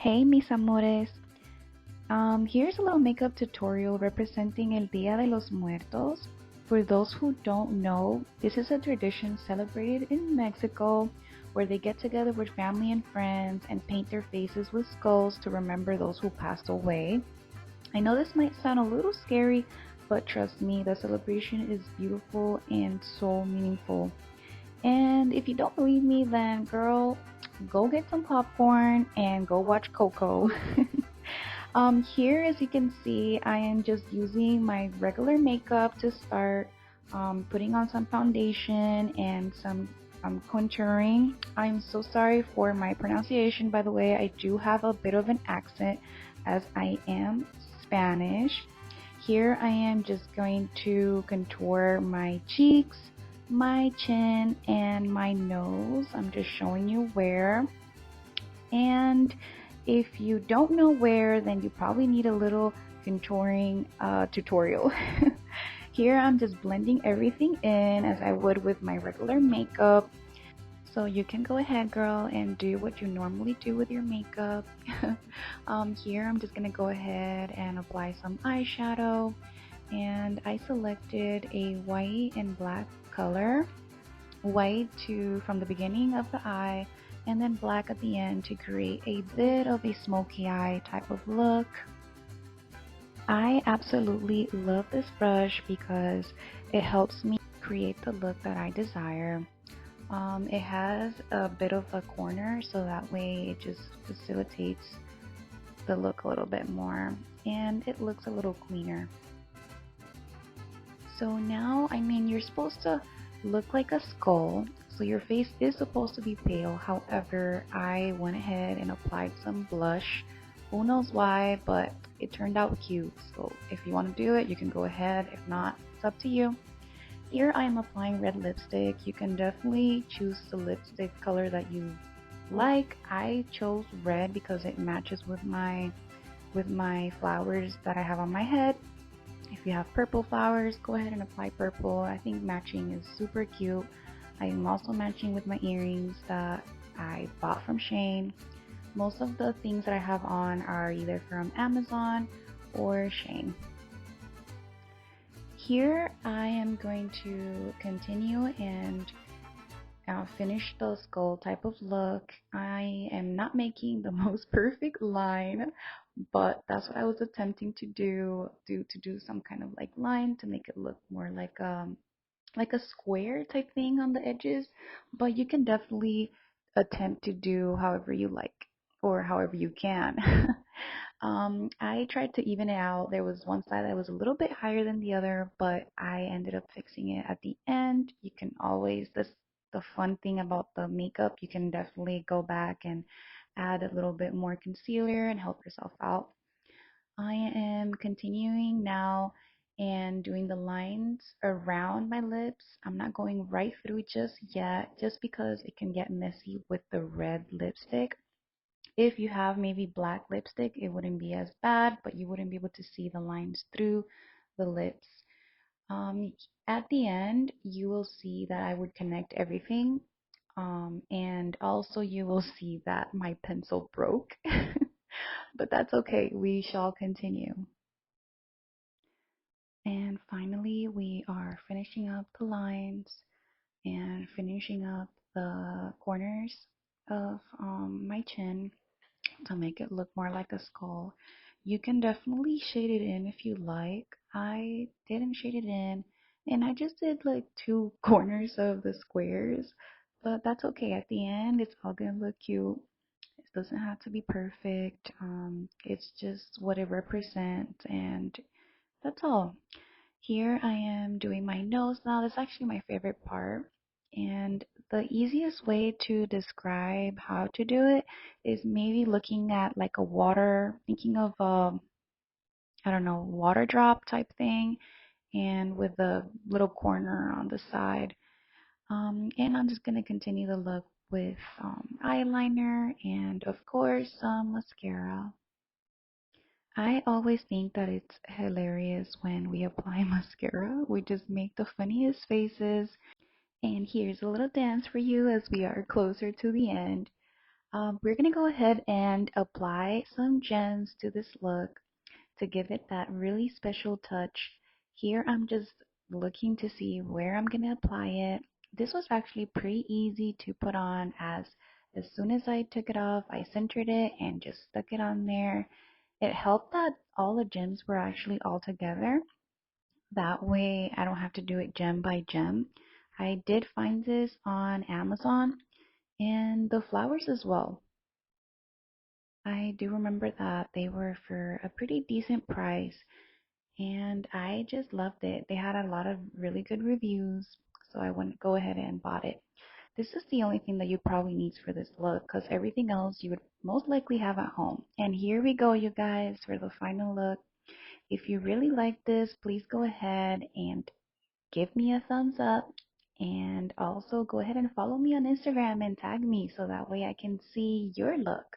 Hey mis amores, here's a little makeup tutorial representing El Día de los Muertos. For those who don't know, this is a tradition celebrated in Mexico where they get together with family and friends and paint their faces with skulls to remember those who passed away. I know this might sound a little scary, but trust me, the celebration is beautiful and so meaningful. And if you don't believe me, then girl, go get some popcorn and go watch Coco. Here, as you can see, I am just using my regular makeup to start putting on some foundation and some contouring. I'm so sorry for my pronunciation, by the way. I do have a bit of an accent as I am Spanish. Here I am just going to contour my cheeks, my chin, and my nose. I'm just showing you where. And if you don't know where, then you probably need a little contouring tutorial. Here I'm just blending everything in as I would with my regular makeup. So you can go ahead, girl, and do what you normally do with your makeup. Here I'm just gonna go ahead and apply some eyeshadow, and I selected a white and black color, white to from the beginning of the eye and then black at the end to create a bit of a smoky eye type of look. I absolutely love this brush because it helps me create the look that I desire. It has a bit of a corner, so that way it just facilitates the look a little bit more and it looks a little cleaner. So now, I mean, you're supposed to look like a skull, so your face is supposed to be pale. However, I went ahead and applied some blush. Who knows why, but it turned out cute. So if you want to do it, you can go ahead. If not, it's up to you. Here I am applying red lipstick. You can definitely choose the lipstick color that you like. I chose red because it matches with my flowers that I have on my head. If you have purple flowers, go ahead and apply purple. I think matching is super cute. I am also matching with my earrings that I bought from Shane. Most of the things that I have on are either from Amazon or Shane. Here I am going to continue and finish the skull type of look. I am not making the most perfect line, but that's what I was attempting to do some kind of like line to make it look more like a square type thing on the edges. But you can definitely attempt to do however you like or however you can. I tried to even it out. There was one side that was a little bit higher than the other, but I ended up fixing it at the end. You can always, this the fun thing about the makeup, you can definitely go back and add a little bit more concealer and help yourself out. I am continuing now and doing the lines around my lips. I'm not going right through just yet, just because it can get messy with the red lipstick. If you have maybe black lipstick, it wouldn't be as bad, but you wouldn't be able to see the lines through the lips. Um, at the end, you will see that I would connect everything. And also you will see that my pencil broke, but that's okay. We shall continue. And finally, we are finishing up the lines and finishing up the corners of my chin to make it look more like a skull. You can definitely shade it in if you like. I didn't shade it in, and I just did like two corners of the squares, but that's okay. At the end, it's all gonna look cute. It doesn't have to be perfect. It's just what it represents, and that's all. Here I am doing my nose now. That's actually my favorite part. And the easiest way to describe how to do it is maybe looking at like a water, thinking of I don't know, water drop type thing, and with a little corner on the side. And I'm just gonna continue the look with eyeliner and of course some mascara. I always think that it's hilarious when we apply mascara. We just make the funniest faces. And here's a little dance for you as we are closer to the end. We're gonna go ahead and apply some gems to this look to give it that really special touch. Here I'm just looking to see where I'm gonna apply it. This was actually pretty easy to put on as soon as I took it off, I centered it and just stuck it on there. It helped that all the gems were actually all together. That way I don't have to do it gem by gem. I did find this on Amazon and the flowers as well. I do remember that they were for a pretty decent price and I just loved it. They had a lot of really good reviews, so I went go ahead and bought it. This is the only thing that you probably need for this look because everything else you would most likely have at home. And here we go, you guys, for the final look. If you really like this, please go ahead and give me a thumbs up. And also go ahead and follow me on Instagram and tag me so that way I can see your look.